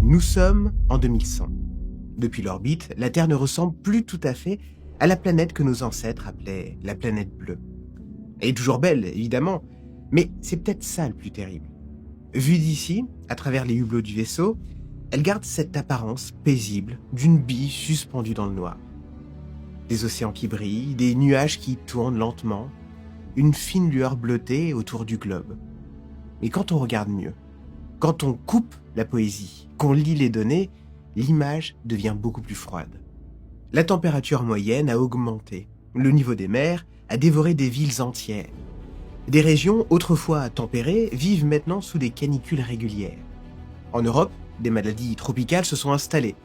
Nous sommes en 2100. Depuis l'orbite, la Terre ne ressemble plus tout à fait à la planète que nos ancêtres appelaient la planète bleue. Elle est toujours belle, évidemment, mais c'est peut-être ça le plus terrible. Vue d'ici, à travers les hublots du vaisseau, elle garde cette apparence paisible d'une bille suspendue dans le noir. Des océans qui brillent, des nuages qui tournent lentement, une fine lueur bleutée autour du globe. Mais quand on regarde mieux, quand on coupe la poésie, qu'on lit les données, l'image devient beaucoup plus froide. La température moyenne a augmenté, le niveau des mers a dévoré des villes entières. Des régions autrefois tempérées vivent maintenant sous des canicules régulières. En Europe, des maladies tropicales se sont installées.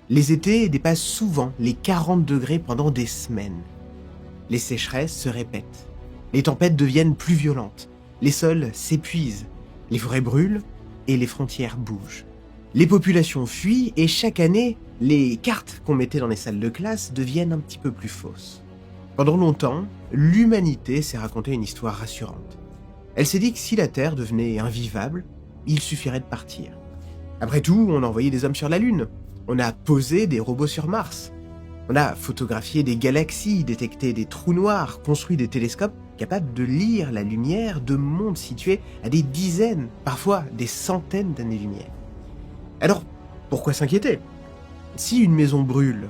Les étés dépassent souvent les 40 degrés pendant des semaines. Les sécheresses se répètent. Les tempêtes deviennent plus violentes. Les sols s'épuisent. Les forêts brûlent et les frontières bougent. Les populations fuient et chaque année, les cartes qu'on mettait dans les salles de classe deviennent un petit peu plus fausses. Pendant longtemps, l'humanité s'est raconté une histoire rassurante. Elle s'est dit que si la Terre devenait invivable, il suffirait de partir. Après tout, on a envoyé des hommes sur la Lune, on a posé des robots sur Mars, on a photographié des galaxies, détecté des trous noirs, construit des télescopes capables de lire la lumière de mondes situés à des dizaines, parfois des centaines d'années-lumière. Alors, pourquoi s'inquiéter ? Si une maison brûle,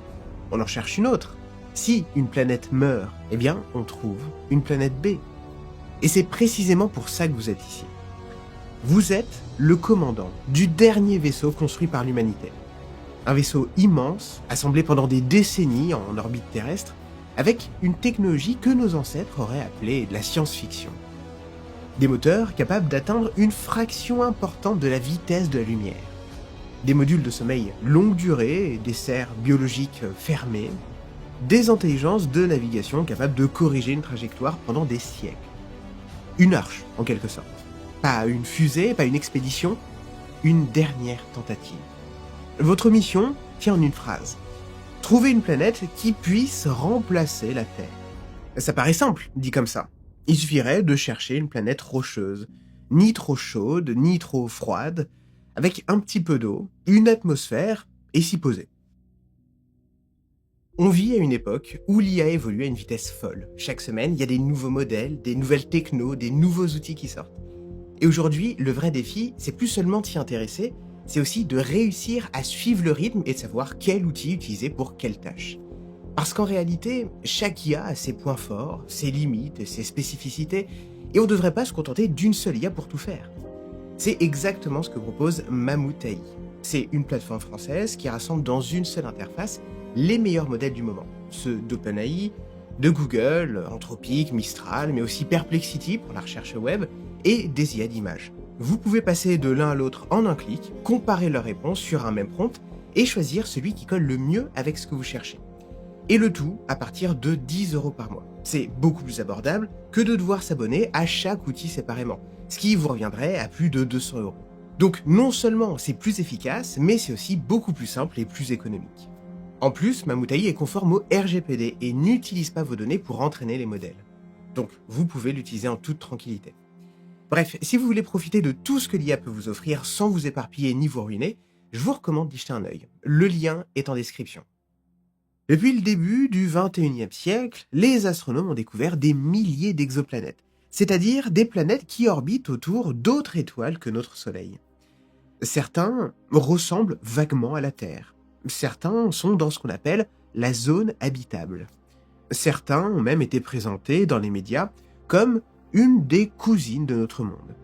on en cherche une autre. Si une planète meurt, eh bien, on trouve une planète B. Et c'est précisément pour ça que vous êtes ici. Vous êtes le commandant du dernier vaisseau construit par l'humanité. Un vaisseau immense, assemblé pendant des décennies en orbite terrestre, avec une technologie que nos ancêtres auraient appelée la science-fiction. Des moteurs capables d'atteindre une fraction importante de la vitesse de la lumière. Des modules de sommeil longue durée, des serres biologiques fermées, des intelligences de navigation capables de corriger une trajectoire pendant des siècles. Une arche, en quelque sorte. Pas une fusée, pas une expédition, une dernière tentative. Votre mission tient en une phrase. Trouver une planète qui puisse remplacer la Terre. Ça paraît simple, dit comme ça. Il suffirait de chercher une planète rocheuse, ni trop chaude, ni trop froide, avec un petit peu d'eau, une atmosphère, et s'y poser. On vit à une époque où l'IA évolue à une vitesse folle. Chaque semaine, il y a des nouveaux modèles, des nouvelles technos, des nouveaux outils qui sortent. Et aujourd'hui, le vrai défi, c'est plus seulement d'y intéresser, c'est aussi de réussir à suivre le rythme et de savoir quel outil utiliser pour quelle tâche. Parce qu'en réalité, chaque IA a ses points forts, ses limites et ses spécificités, et on ne devrait pas se contenter d'une seule IA pour tout faire. C'est exactement ce que propose Mammouth AI. C'est une plateforme française qui rassemble dans une seule interface les meilleurs modèles du moment. Ceux d'OpenAI, de Google, Anthropic, Mistral, mais aussi Perplexity pour la recherche web, et des IA d'images. Vous pouvez passer de l'un à l'autre en un clic, comparer leurs réponses sur un même prompt, et choisir celui qui colle le mieux avec ce que vous cherchez. Et le tout à partir de 10 € par mois. C'est beaucoup plus abordable que de devoir s'abonner à chaque outil séparément, ce qui vous reviendrait à plus de 200 €. Donc non seulement c'est plus efficace, mais c'est aussi beaucoup plus simple et plus économique. En plus, Mammouth AI est conforme au RGPD et n'utilise pas vos données pour entraîner les modèles. Donc vous pouvez l'utiliser en toute tranquillité. Bref, si vous voulez profiter de tout ce que l'IA peut vous offrir sans vous éparpiller ni vous ruiner, je vous recommande d'y jeter un œil. Le lien est en description. Depuis le début du 21e siècle, les astronomes ont découvert des milliers d'exoplanètes, c'est-à-dire des planètes qui orbitent autour d'autres étoiles que notre Soleil. Certains ressemblent vaguement à la Terre. Certains sont dans ce qu'on appelle la zone habitable. Certains ont même été présentés dans les médias comme une des cousines de notre monde.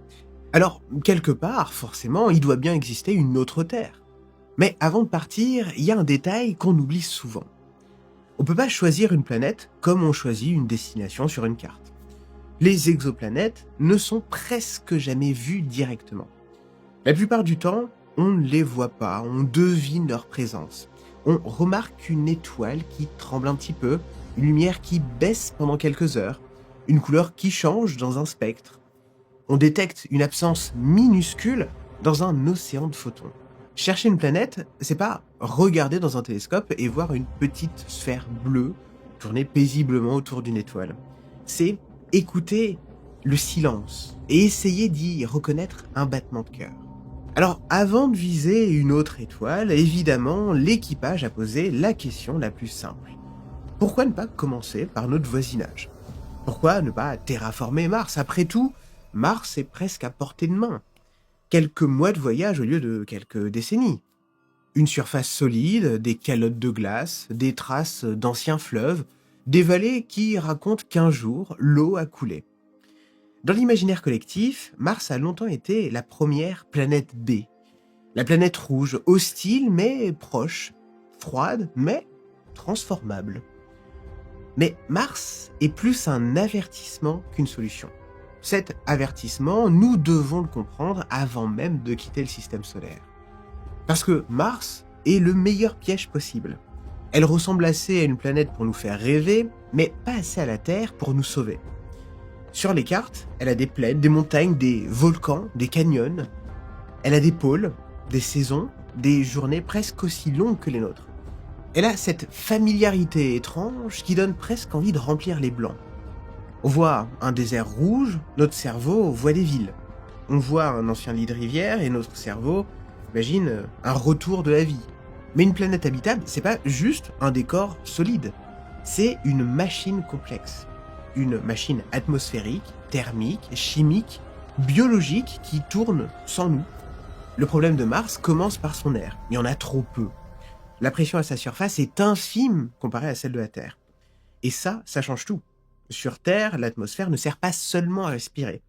Alors, quelque part, forcément, il doit bien exister une autre Terre. Mais avant de partir, il y a un détail qu'on oublie souvent. On ne peut pas choisir une planète comme on choisit une destination sur une carte. Les exoplanètes ne sont presque jamais vues directement. La plupart du temps, on ne les voit pas, on devine leur présence. On remarque une étoile qui tremble un petit peu, une lumière qui baisse pendant quelques heures, une couleur qui change dans un spectre. On détecte une absence minuscule dans un océan de photons. Chercher une planète, c'est pas regarder dans un télescope et voir une petite sphère bleue tourner paisiblement autour d'une étoile. C'est écouter le silence et essayer d'y reconnaître un battement de cœur. Alors, avant de viser une autre étoile, évidemment, l'équipage a posé la question la plus simple. Pourquoi ne pas commencer par notre voisinage? Pourquoi ne pas terraformer Mars? Après tout, Mars est presque à portée de main. Quelques mois de voyage au lieu de quelques décennies. Une surface solide, des calottes de glace, des traces d'anciens fleuves, des vallées qui racontent qu'un jour, l'eau a coulé. Dans l'imaginaire collectif, Mars a longtemps été la première planète B. La planète rouge, hostile mais proche, froide mais transformable. Mais Mars est plus un avertissement qu'une solution. Cet avertissement, nous devons le comprendre avant même de quitter le système solaire. Parce que Mars est le meilleur piège possible. Elle ressemble assez à une planète pour nous faire rêver, mais pas assez à la Terre pour nous sauver. Sur les cartes, elle a des plaines, des montagnes, des volcans, des canyons. Elle a des pôles, des saisons, des journées presque aussi longues que les nôtres. Elle a cette familiarité étrange qui donne presque envie de remplir les blancs. On voit un désert rouge, notre cerveau voit des villes. On voit un ancien lit de rivière et notre cerveau imagine un retour de la vie. Mais une planète habitable, c'est pas juste un décor solide. C'est une machine complexe. Une machine atmosphérique, thermique, chimique, biologique qui tourne sans nous. Le problème de Mars commence par son air. Il y en a trop peu. La pression à sa surface est infime comparée à celle de la Terre. Et ça change tout. Sur Terre, l'atmosphère ne sert pas seulement à respirer.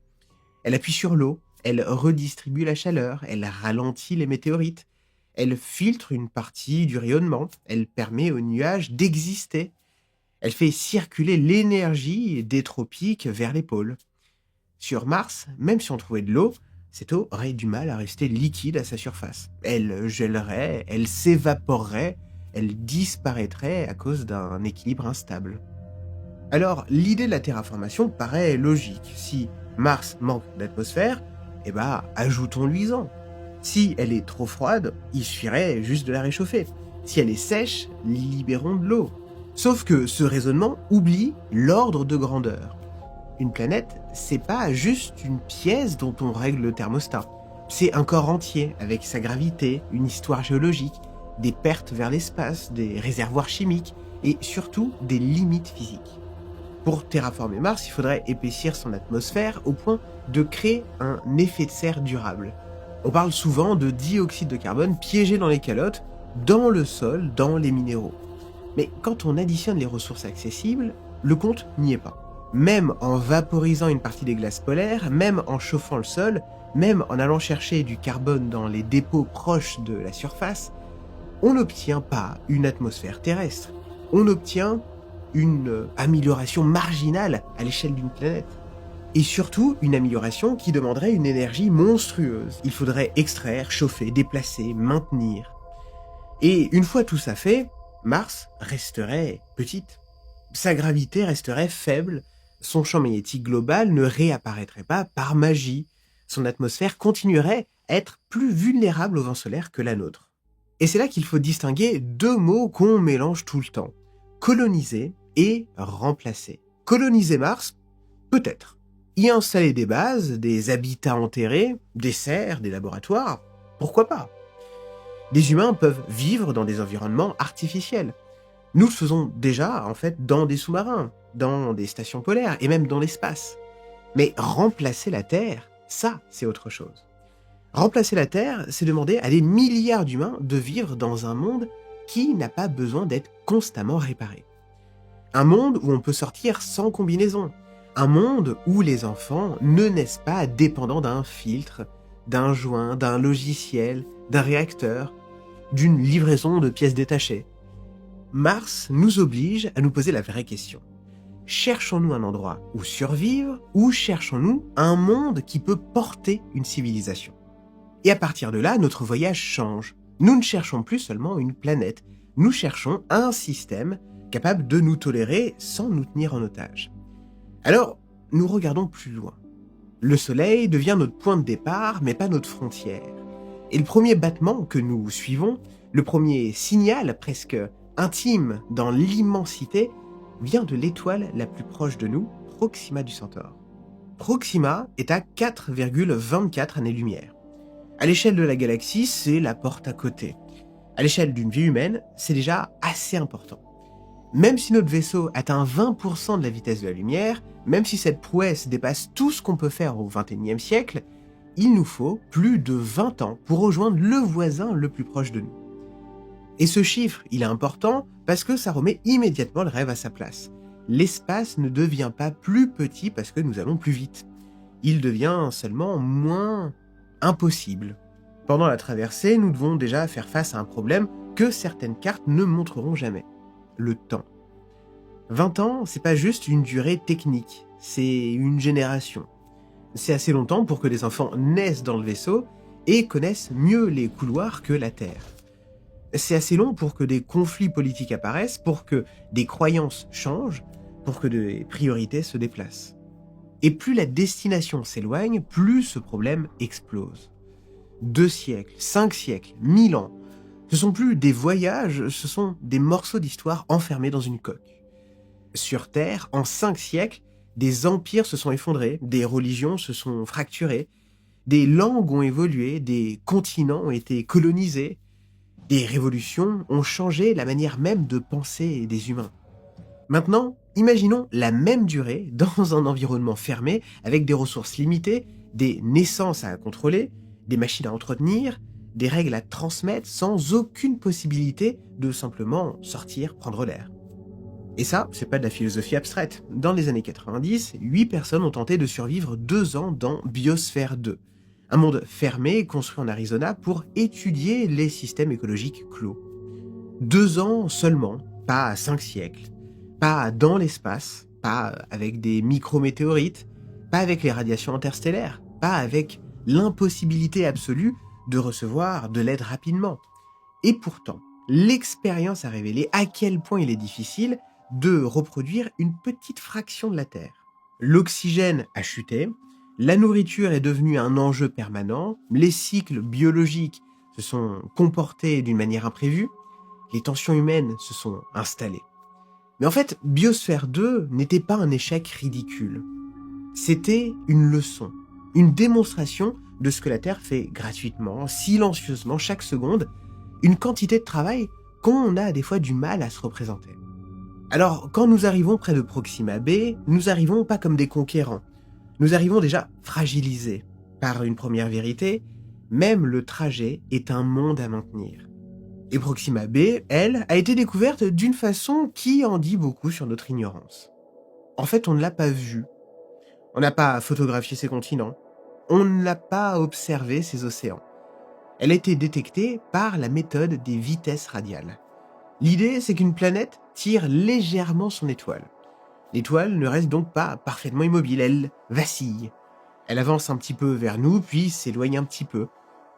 Elle appuie sur l'eau, elle redistribue la chaleur, elle ralentit les météorites, elle filtre une partie du rayonnement, elle permet aux nuages d'exister. Elle fait circuler l'énergie des tropiques vers les pôles. Sur Mars, même si on trouvait de l'eau, cette eau aurait du mal à rester liquide à sa surface. Elle gèlerait, elle s'évaporerait, elle disparaîtrait à cause d'un équilibre instable. Alors, l'idée de la terraformation paraît logique. Si Mars manque d'atmosphère, ajoutons luisant. Si elle est trop froide, il suffirait juste de la réchauffer. Si elle est sèche, libérons de l'eau. Sauf que ce raisonnement oublie l'ordre de grandeur. Une planète, c'est pas juste une pièce dont on règle le thermostat. C'est un corps entier, avec sa gravité, une histoire géologique, des pertes vers l'espace, des réservoirs chimiques, et surtout des limites physiques. Pour terraformer Mars, il faudrait épaissir son atmosphère au point de créer un effet de serre durable. On parle souvent de dioxyde de carbone piégé dans les calottes, dans le sol, dans les minéraux. Mais quand on additionne les ressources accessibles, le compte n'y est pas. Même en vaporisant une partie des glaces polaires, même en chauffant le sol, même en allant chercher du carbone dans les dépôts proches de la surface, on n'obtient pas une atmosphère terrestre. On obtient une amélioration marginale à l'échelle d'une planète. Et surtout, une amélioration qui demanderait une énergie monstrueuse. Il faudrait extraire, chauffer, déplacer, maintenir. Et une fois tout ça fait, Mars resterait petite. Sa gravité resterait faible. Son champ magnétique global ne réapparaîtrait pas par magie. Son atmosphère continuerait à être plus vulnérable au vent solaire que la nôtre. Et c'est là qu'il faut distinguer deux mots qu'on mélange tout le temps. Coloniser et remplacer. Coloniser Mars, peut-être. Y installer des bases, des habitats enterrés, des serres, des laboratoires, pourquoi pas? Des humains peuvent vivre dans des environnements artificiels. Nous le faisons déjà, en fait, dans des sous-marins, dans des stations polaires et même dans l'espace. Mais remplacer la Terre, ça, c'est autre chose. Remplacer la Terre, c'est demander à des milliards d'humains de vivre dans un monde qui n'a pas besoin d'être constamment réparé. Un monde où on peut sortir sans combinaison. Un monde où les enfants ne naissent pas dépendants d'un filtre, d'un joint, d'un logiciel, d'un réacteur, d'une livraison de pièces détachées. Mars nous oblige à nous poser la vraie question. Cherchons-nous un endroit où survivre ou cherchons-nous un monde qui peut porter une civilisation? Et à partir de là, notre voyage change. Nous ne cherchons plus seulement une planète, nous cherchons un système capable de nous tolérer sans nous tenir en otage. Alors, nous regardons plus loin. Le Soleil devient notre point de départ, mais pas notre frontière. Et le premier battement que nous suivons, le premier signal presque intime dans l'immensité, vient de l'étoile la plus proche de nous, Proxima du Centaure. Proxima est à 4,24 années-lumière. À l'échelle de la galaxie, c'est la porte à côté. À l'échelle d'une vie humaine, c'est déjà assez important. Même si notre vaisseau atteint 20% de la vitesse de la lumière, même si cette prouesse dépasse tout ce qu'on peut faire au XXIe siècle, il nous faut plus de 20 ans pour rejoindre le voisin le plus proche de nous. Et ce chiffre, il est important parce que ça remet immédiatement le rêve à sa place. L'espace ne devient pas plus petit parce que nous allons plus vite. Il devient seulement moins impossible. Pendant la traversée, nous devons déjà faire face à un problème que certaines cartes ne montreront jamais. Le temps. 20 ans, c'est pas juste une durée technique, c'est une génération. C'est assez longtemps pour que les enfants naissent dans le vaisseau et connaissent mieux les couloirs que la Terre. C'est assez long pour que des conflits politiques apparaissent, pour que des croyances changent, pour que des priorités se déplacent. Et plus la destination s'éloigne, plus ce problème explose. 2 siècles, 5 siècles, 1000 ans, ce sont plus des voyages, ce sont des morceaux d'histoire enfermés dans une coque. Sur Terre, en 5 siècles, des empires se sont effondrés, des religions se sont fracturées, des langues ont évolué, des continents ont été colonisés, des révolutions ont changé la manière même de penser des humains. Maintenant, imaginons la même durée dans un environnement fermé, avec des ressources limitées, des naissances à contrôler, des machines à entretenir, des règles à transmettre sans aucune possibilité de simplement sortir, prendre l'air. Et ça, c'est pas de la philosophie abstraite. Dans les années 90, 8 personnes ont tenté de survivre 2 ans dans Biosphère 2, un monde fermé construit en Arizona pour étudier les systèmes écologiques clos. 2 ans seulement, pas 5 siècles, pas dans l'espace, pas avec des micrométéorites, pas avec les radiations interstellaires, pas avec l'impossibilité absolue de recevoir de l'aide rapidement. Et pourtant, l'expérience a révélé à quel point il est difficile de reproduire une petite fraction de la Terre. L'oxygène a chuté, la nourriture est devenue un enjeu permanent, les cycles biologiques se sont comportés d'une manière imprévue, les tensions humaines se sont installées. Mais en fait, Biosphère 2 n'était pas un échec ridicule. C'était une leçon, une démonstration de ce que la Terre fait gratuitement, silencieusement, chaque seconde, une quantité de travail qu'on a des fois du mal à se représenter. Alors, quand nous arrivons près de Proxima b, nous arrivons pas comme des conquérants. Nous arrivons déjà fragilisés par une première vérité, même le trajet est un monde à maintenir. Et Proxima b, elle, a été découverte d'une façon qui en dit beaucoup sur notre ignorance. En fait, on ne l'a pas vue. On n'a pas photographié ses continents. On ne l'a pas observé ses océans. Elle a été détectée par la méthode des vitesses radiales. L'idée, c'est qu'une planète tire légèrement son étoile. L'étoile ne reste donc pas parfaitement immobile, elle vacille. Elle avance un petit peu vers nous, puis s'éloigne un petit peu.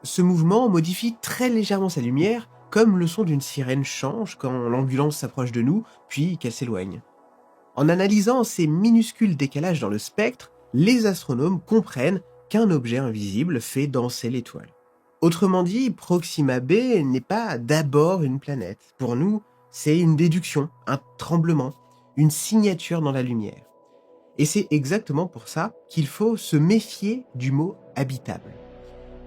Ce mouvement modifie très légèrement sa lumière, comme le son d'une sirène change quand l'ambulance s'approche de nous, puis qu'elle s'éloigne. En analysant ces minuscules décalages dans le spectre, les astronomes comprennent qu'un objet invisible fait danser l'étoile. Autrement dit, Proxima b n'est pas d'abord une planète. Pour nous, c'est une déduction, un tremblement, une signature dans la lumière. Et c'est exactement pour ça qu'il faut se méfier du mot habitable.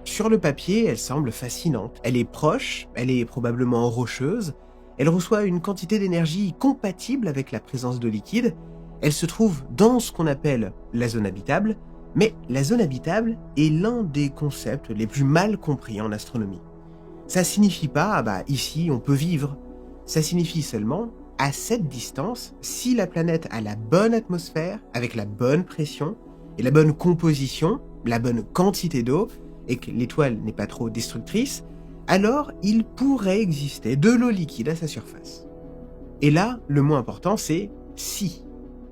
Sur le papier, elle semble fascinante. Elle est proche, elle est probablement rocheuse, elle reçoit une quantité d'énergie compatible avec la présence de liquide, elle se trouve dans ce qu'on appelle la zone habitable, mais la zone habitable est l'un des concepts les plus mal compris en astronomie. Ça signifie pas, ici on peut vivre. Ça signifie seulement, à cette distance, si la planète a la bonne atmosphère, avec la bonne pression, et la bonne composition, la bonne quantité d'eau, et que l'étoile n'est pas trop destructrice, alors il pourrait exister de l'eau liquide à sa surface. Et là, le mot important, c'est « si ».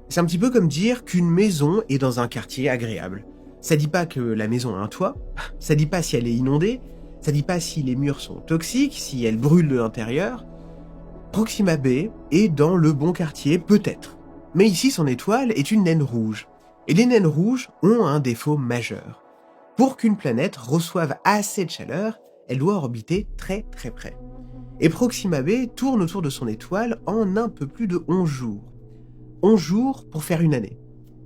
C'est un petit peu comme dire qu'une maison est dans un quartier agréable. Ça dit pas que la maison a un toit, ça dit pas si elle est inondée, ça dit pas si les murs sont toxiques, si elle brûle de l'intérieur. Proxima b est dans le bon quartier, peut-être. Mais ici, son étoile est une naine rouge. Et les naines rouges ont un défaut majeur. Pour qu'une planète reçoive assez de chaleur, elle doit orbiter très très près. Et Proxima b tourne autour de son étoile en un peu plus de 11 jours. 11 jours pour faire une année.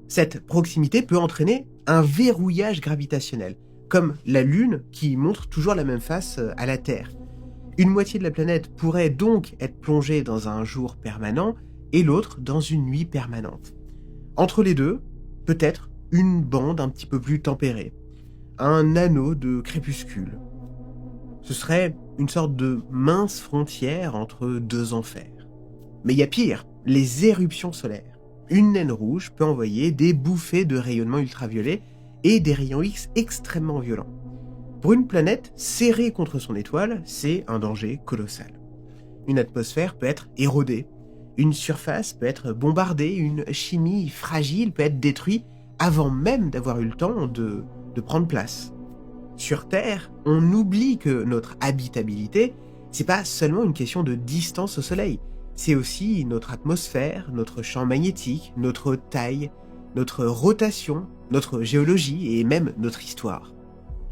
Cette proximité peut entraîner un verrouillage gravitationnel, comme la Lune qui montre toujours la même face à la Terre. Une moitié de la planète pourrait donc être plongée dans un jour permanent et l'autre dans une nuit permanente. Entre les deux, peut-être une bande un petit peu plus tempérée, un anneau de crépuscule. Ce serait une sorte de mince frontière entre deux enfers. Mais il y a pire, les éruptions solaires. Une naine rouge peut envoyer des bouffées de rayonnement ultraviolet et des rayons X extrêmement violents. Pour une planète serrée contre son étoile, c'est un danger colossal. Une atmosphère peut être érodée, une surface peut être bombardée, une chimie fragile peut être détruite avant même d'avoir eu le temps de prendre place. Sur Terre, on oublie que notre habitabilité, c'est pas seulement une question de distance au Soleil, c'est aussi notre atmosphère, notre champ magnétique, notre taille, notre rotation, notre géologie et même notre histoire.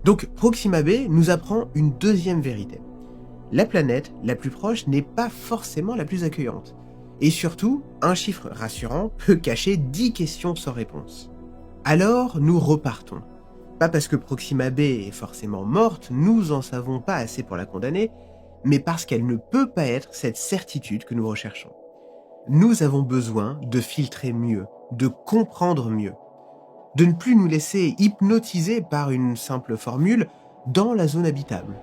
Donc Proxima b nous apprend une deuxième vérité. La planète la plus proche n'est pas forcément la plus accueillante. Et surtout, un chiffre rassurant peut cacher 10 questions sans réponse. Alors nous repartons. Pas parce que Proxima b est forcément morte, nous en savons pas assez pour la condamner, mais parce qu'elle ne peut pas être cette certitude que nous recherchons. Nous avons besoin de filtrer mieux, de comprendre mieux, de ne plus nous laisser hypnotiser par une simple formule dans la zone habitable.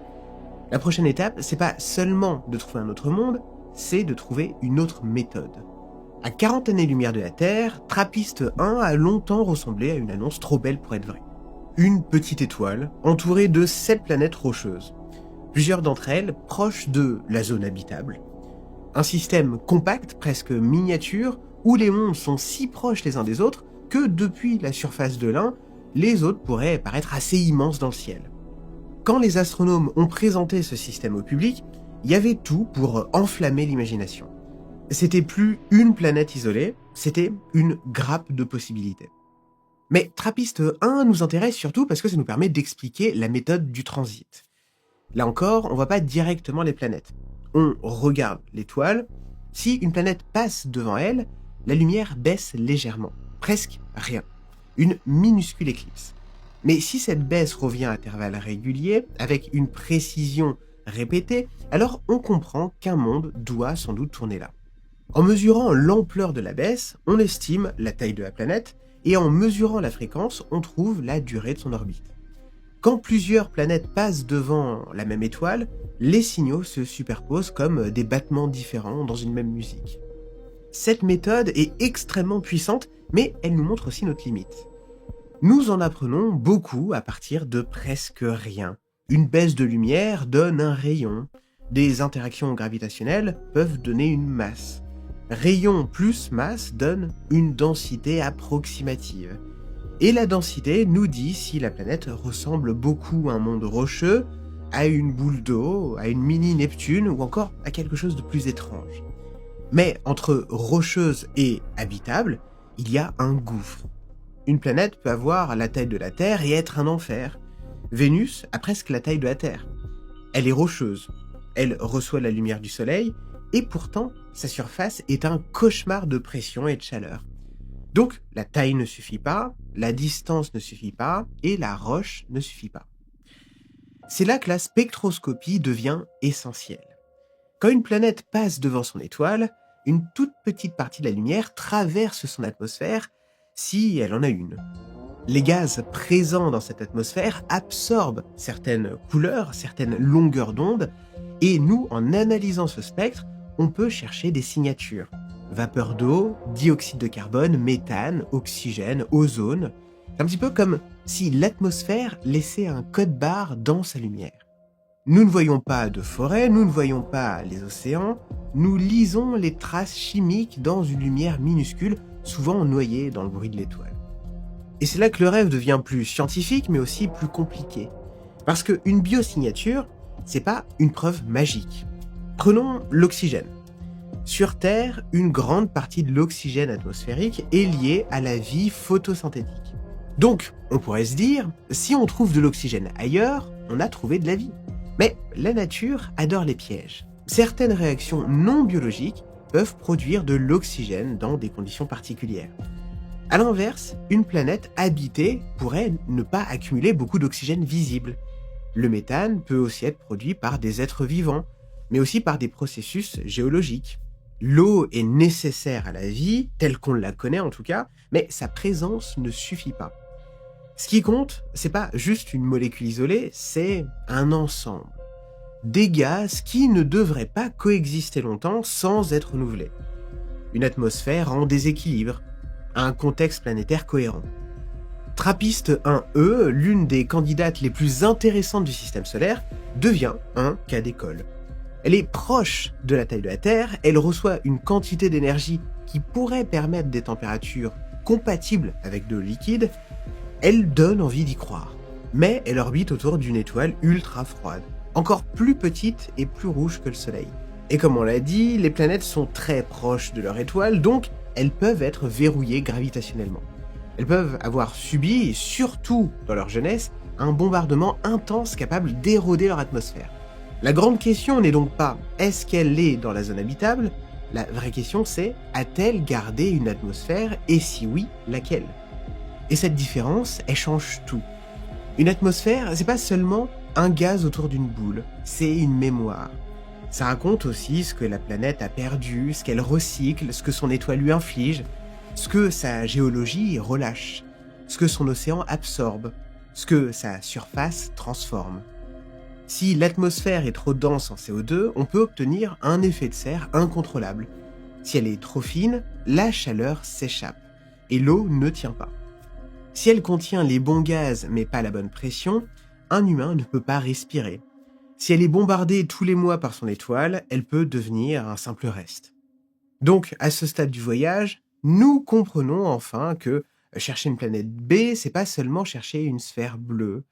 La prochaine étape, c'est pas seulement de trouver un autre monde, c'est de trouver une autre méthode. À 40 années-lumière de la Terre, Trappist 1 a longtemps ressemblé à une annonce trop belle pour être vraie. Une petite étoile, entourée de 7 planètes rocheuses. Plusieurs d'entre elles proches de la zone habitable. Un système compact, presque miniature, où les mondes sont si proches les uns des autres que depuis la surface de l'un, les autres pourraient paraître assez immenses dans le ciel. Quand les astronomes ont présenté ce système au public, il y avait tout pour enflammer l'imagination. C'était plus une planète isolée, c'était une grappe de possibilités. Mais Trappist 1 nous intéresse surtout parce que ça nous permet d'expliquer la méthode du transit. Là encore, on ne voit pas directement les planètes. On regarde l'étoile. Si une planète passe devant elle, la lumière baisse légèrement. Presque rien. Une minuscule éclipse. Mais si cette baisse revient à intervalles réguliers, avec une précision répétée, alors on comprend qu'un monde doit sans doute tourner là. En mesurant l'ampleur de la baisse, on estime la taille de la planète, et en mesurant la fréquence, on trouve la durée de son orbite. Quand plusieurs planètes passent devant la même étoile, les signaux se superposent comme des battements différents dans une même musique. Cette méthode est extrêmement puissante, mais elle nous montre aussi notre limite. Nous en apprenons beaucoup à partir de presque rien. Une baisse de lumière donne un rayon. Des interactions gravitationnelles peuvent donner une masse. Rayon plus masse donne une densité approximative. Et la densité nous dit si la planète ressemble beaucoup à un monde rocheux, à une boule d'eau, à une mini-Neptune ou encore à quelque chose de plus étrange. Mais entre rocheuse et habitable, il y a un gouffre. Une planète peut avoir la taille de la Terre et être un enfer. Vénus a presque la taille de la Terre. Elle est rocheuse, elle reçoit la lumière du Soleil, et pourtant, sa surface est un cauchemar de pression et de chaleur. Donc, la taille ne suffit pas, la distance ne suffit pas, et la roche ne suffit pas. C'est là que la spectroscopie devient essentielle. Quand une planète passe devant son étoile, une toute petite partie de la lumière traverse son atmosphère, si elle en a une. Les gaz présents dans cette atmosphère absorbent certaines couleurs, certaines longueurs d'onde, et nous, en analysant ce spectre, on peut chercher des signatures. Vapeur d'eau, dioxyde de carbone, méthane, oxygène, ozone. C'est un petit peu comme si l'atmosphère laissait un code-barre dans sa lumière. Nous ne voyons pas de forêt, nous ne voyons pas les océans, nous lisons les traces chimiques dans une lumière minuscule, souvent noyée dans le bruit de l'étoile. Et c'est là que le rêve devient plus scientifique, mais aussi plus compliqué. Parce qu'une biosignature, c'est pas une preuve magique. Prenons l'oxygène. Sur Terre, une grande partie de l'oxygène atmosphérique est liée à la vie photosynthétique. Donc, on pourrait se dire, si on trouve de l'oxygène ailleurs, on a trouvé de la vie. Mais la nature adore les pièges. Certaines réactions non biologiques peuvent produire de l'oxygène dans des conditions particulières. À l'inverse, une planète habitée pourrait ne pas accumuler beaucoup d'oxygène visible. Le méthane peut aussi être produit par des êtres vivants, mais aussi par des processus géologiques. L'eau est nécessaire à la vie, telle qu'on la connaît en tout cas, mais sa présence ne suffit pas. Ce qui compte, c'est pas juste une molécule isolée, c'est un ensemble. Des gaz qui ne devraient pas coexister longtemps sans être renouvelés. Une atmosphère en déséquilibre, un contexte planétaire cohérent. TRAPPIST 1e, l'une des candidates les plus intéressantes du système solaire, devient un cas d'école. Elle est proche de la taille de la Terre, elle reçoit une quantité d'énergie qui pourrait permettre des températures compatibles avec de l'eau liquide, elle donne envie d'y croire. Mais elle orbite autour d'une étoile ultra froide, encore plus petite et plus rouge que le Soleil. Et comme on l'a dit, les planètes sont très proches de leur étoile, donc elles peuvent être verrouillées gravitationnellement. Elles peuvent avoir subi, surtout dans leur jeunesse, un bombardement intense capable d'éroder leur atmosphère. La grande question n'est donc pas « est-ce qu'elle est dans la zone habitable ?» La vraie question c'est « a-t-elle gardé une atmosphère et si oui, laquelle ?» Et cette différence, elle change tout. Une atmosphère, c'est pas seulement un gaz autour d'une boule, c'est une mémoire. Ça raconte aussi ce que la planète a perdu, ce qu'elle recycle, ce que son étoile lui inflige, ce que sa géologie relâche, ce que son océan absorbe, ce que sa surface transforme. Si l'atmosphère est trop dense en CO2, on peut obtenir un effet de serre incontrôlable. Si elle est trop fine, la chaleur s'échappe, et l'eau ne tient pas. Si elle contient les bons gaz mais pas la bonne pression, un humain ne peut pas respirer. Si elle est bombardée tous les mois par son étoile, elle peut devenir un simple reste. Donc, à ce stade du voyage, nous comprenons enfin que chercher une planète B, c'est pas seulement chercher une sphère bleue,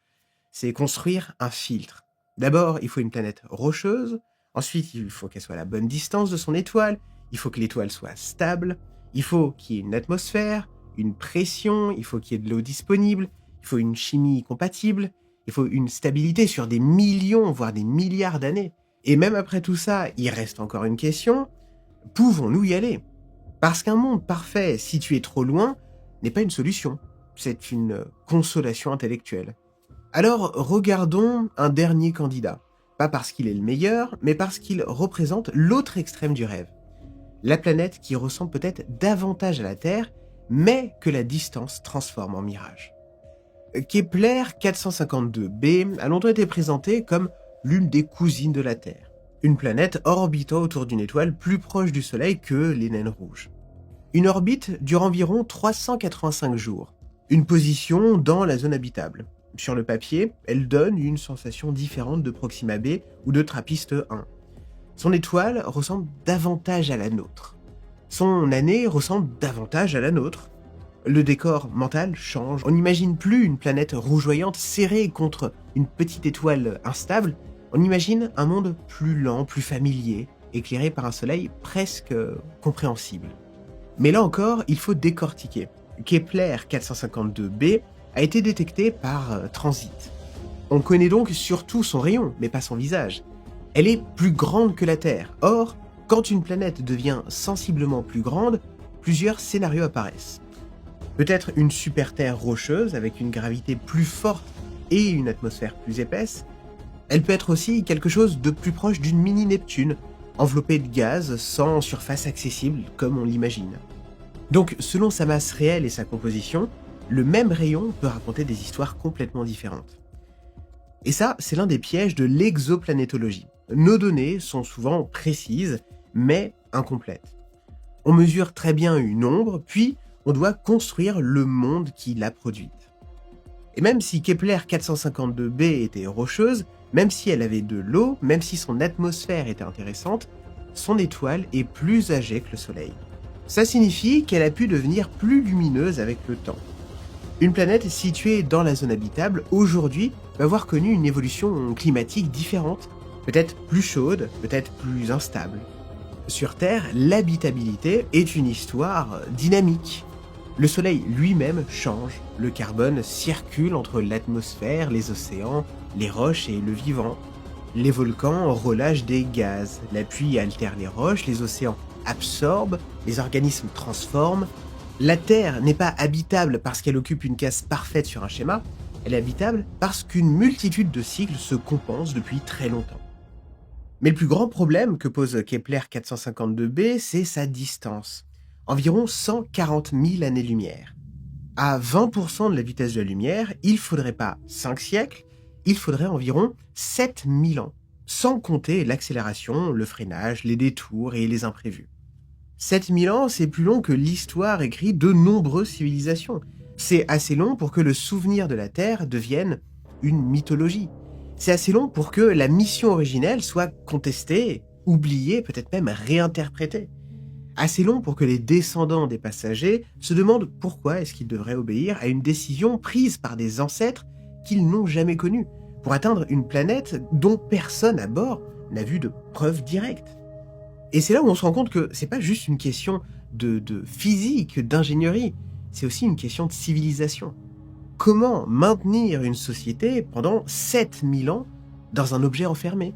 c'est construire un filtre. D'abord, il faut une planète rocheuse, ensuite il faut qu'elle soit à la bonne distance de son étoile, il faut que l'étoile soit stable, il faut qu'il y ait une atmosphère, une pression, il faut qu'il y ait de l'eau disponible, il faut une chimie compatible, il faut une stabilité sur des millions, voire des milliards d'années. Et même après tout ça, il reste encore une question, pouvons-nous y aller ? Parce qu'un monde parfait situé trop loin n'est pas une solution, c'est une consolation intellectuelle. Alors regardons un dernier candidat, pas parce qu'il est le meilleur, mais parce qu'il représente l'autre extrême du rêve. La planète qui ressemble peut-être davantage à la Terre, mais que la distance transforme en mirage. Kepler 452b a longtemps été présenté comme l'une des cousines de la Terre, une planète orbitant autour d'une étoile plus proche du Soleil que les naines rouges. Une orbite dure environ 385 jours, une position dans la zone habitable. Sur le papier, elle donne une sensation différente de Proxima b ou de TRAPPIST 1. Son étoile ressemble davantage à la nôtre. Son année ressemble davantage à la nôtre. Le décor mental change. On n'imagine plus une planète rougeoyante serrée contre une petite étoile instable. On imagine un monde plus lent, plus familier, éclairé par un soleil presque compréhensible. Mais là encore, il faut décortiquer. Kepler 452b a été détecté par transit. On connaît donc surtout son rayon, mais pas son visage. Elle est plus grande que la Terre. Or, quand une planète devient sensiblement plus grande, plusieurs scénarios apparaissent. Peut-être une super-Terre rocheuse avec une gravité plus forte et une atmosphère plus épaisse. Elle peut être aussi quelque chose de plus proche d'une mini-Neptune, enveloppée de gaz sans surface accessible comme on l'imagine. Donc, selon sa masse réelle et sa composition, le même rayon peut raconter des histoires complètement différentes. Et ça, c'est l'un des pièges de l'exoplanétologie. Nos données sont souvent précises, mais incomplètes. On mesure très bien une ombre, puis on doit construire le monde qui l'a produite. Et même si Kepler 452b était rocheuse, même si elle avait de l'eau, même si son atmosphère était intéressante, son étoile est plus âgée que le Soleil. Ça signifie qu'elle a pu devenir plus lumineuse avec le temps. Une planète située dans la zone habitable, aujourd'hui, va avoir connu une évolution climatique différente, peut-être plus chaude, peut-être plus instable. Sur Terre, l'habitabilité est une histoire dynamique. Le Soleil lui-même change, le carbone circule entre l'atmosphère, les océans, les roches et le vivant. Les volcans relâchent des gaz, la pluie altère les roches, les océans absorbent, les organismes transforment. La Terre n'est pas habitable parce qu'elle occupe une case parfaite sur un schéma, elle est habitable parce qu'une multitude de cycles se compensent depuis très longtemps. Mais le plus grand problème que pose Kepler 452b, c'est sa distance. Environ 140 000 années-lumière. À 20% de la vitesse de la lumière, il faudrait pas 5 siècles, il faudrait environ 7000 ans, sans compter l'accélération, le freinage, les détours et les imprévus. 7000 ans, c'est plus long que l'histoire écrite de nombreuses civilisations. C'est assez long pour que le souvenir de la Terre devienne une mythologie. C'est assez long pour que la mission originelle soit contestée, oubliée, peut-être même réinterprétée. Assez long pour que les descendants des passagers se demandent pourquoi est-ce qu'ils devraient obéir à une décision prise par des ancêtres qu'ils n'ont jamais connus, pour atteindre une planète dont personne à bord n'a vu de preuves directes. Et c'est là où on se rend compte que c'est pas juste une question de physique, d'ingénierie, c'est aussi une question de civilisation. Comment maintenir une société pendant 7000 ans dans un objet enfermé?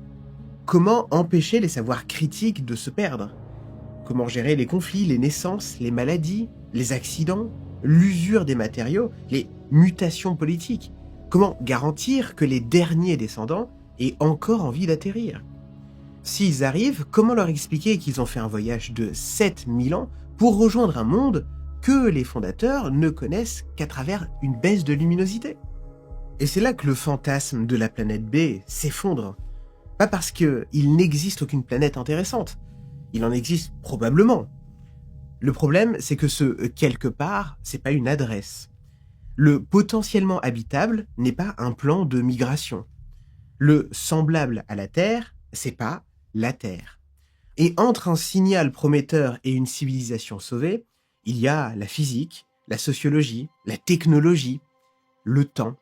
Comment empêcher les savoirs critiques de se perdre? Comment gérer les conflits, les naissances, les maladies, les accidents, l'usure des matériaux, les mutations politiques? Comment garantir que les derniers descendants aient encore envie d'atterrir? S'ils arrivent, comment leur expliquer qu'ils ont fait un voyage de 7000 ans pour rejoindre un monde que les fondateurs ne connaissent qu'à travers une baisse de luminosité? Et c'est là que le fantasme de la planète B s'effondre. Pas parce qu'il n'existe aucune planète intéressante. Il en existe probablement. Le problème, c'est que ce quelque part, c'est pas une adresse. Le potentiellement habitable n'est pas un plan de migration. Le semblable à la Terre, c'est pas la Terre. Et entre un signal prometteur et une civilisation sauvée, il y a la physique, la sociologie, la technologie, le temps.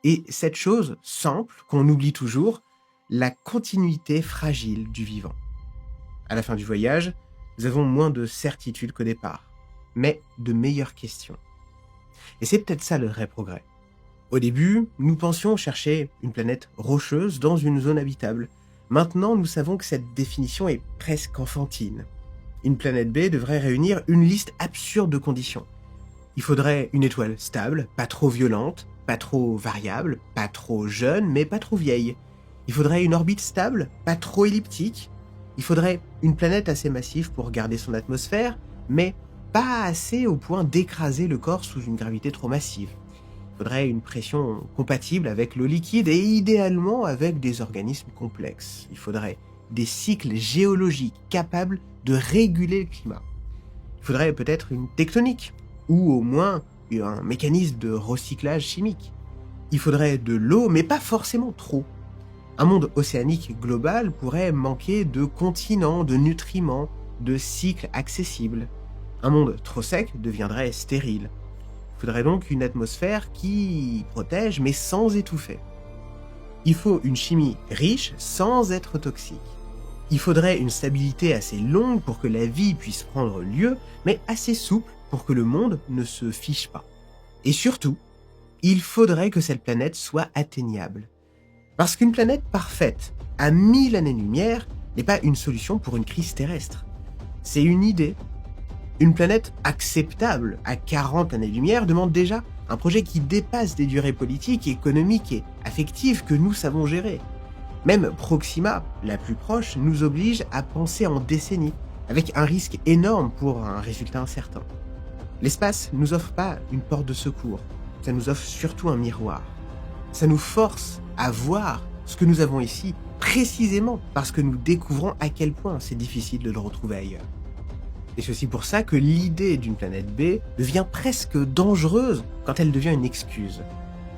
Et cette chose simple qu'on oublie toujours, la continuité fragile du vivant. À la fin du voyage, nous avons moins de certitudes qu'au départ, mais de meilleures questions. Et c'est peut-être ça le vrai progrès. Au début, nous pensions chercher une planète rocheuse dans une zone habitable. Maintenant, nous savons que cette définition est presque enfantine. Une planète B devrait réunir une liste absurde de conditions. Il faudrait une étoile stable, pas trop violente, pas trop variable, pas trop jeune, mais pas trop vieille. Il faudrait une orbite stable, pas trop elliptique. Il faudrait une planète assez massive pour garder son atmosphère, mais pas assez au point d'écraser le corps sous une gravité trop massive. Il faudrait une pression compatible avec l'eau liquide et idéalement avec des organismes complexes. Il faudrait des cycles géologiques capables de réguler le climat. Il faudrait peut-être une tectonique, ou au moins un mécanisme de recyclage chimique. Il faudrait de l'eau, mais pas forcément trop. Un monde océanique global pourrait manquer de continents, de nutriments, de cycles accessibles. Un monde trop sec deviendrait stérile. Il faudrait donc une atmosphère qui protège, mais sans étouffer. Il faut une chimie riche sans être toxique. Il faudrait une stabilité assez longue pour que la vie puisse prendre lieu, mais assez souple pour que le monde ne se fiche pas. Et surtout, il faudrait que cette planète soit atteignable. Parce qu'une planète parfaite, à 1000 années-lumière, n'est pas une solution pour une crise terrestre. C'est une idée. Une planète acceptable à 40 années-lumière demande déjà un projet qui dépasse des durées politiques, économiques et affectives que nous savons gérer. Même Proxima, la plus proche, nous oblige à penser en décennies, avec un risque énorme pour un résultat incertain. L'espace ne nous offre pas une porte de secours, ça nous offre surtout un miroir. Ça nous force à voir ce que nous avons ici, précisément parce que nous découvrons à quel point c'est difficile de le retrouver ailleurs. Et c'est aussi pour ça que l'idée d'une planète B devient presque dangereuse quand elle devient une excuse.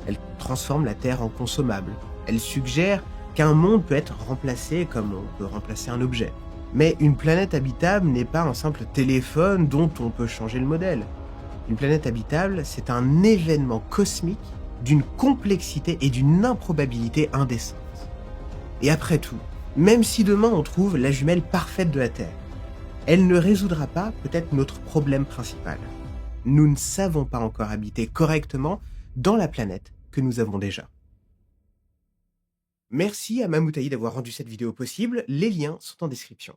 Elle transforme la Terre en consommable. Elle suggère qu'un monde peut être remplacé comme on peut remplacer un objet. Mais une planète habitable n'est pas un simple téléphone dont on peut changer le modèle. Une planète habitable, c'est un événement cosmique d'une complexité et d'une improbabilité indécente. Et après tout, même si demain on trouve la jumelle parfaite de la Terre, elle ne résoudra pas peut-être notre problème principal. Nous ne savons pas encore habiter correctement dans la planète que nous avons déjà. Merci à Mamoutaï d'avoir rendu cette vidéo possible, les liens sont en description.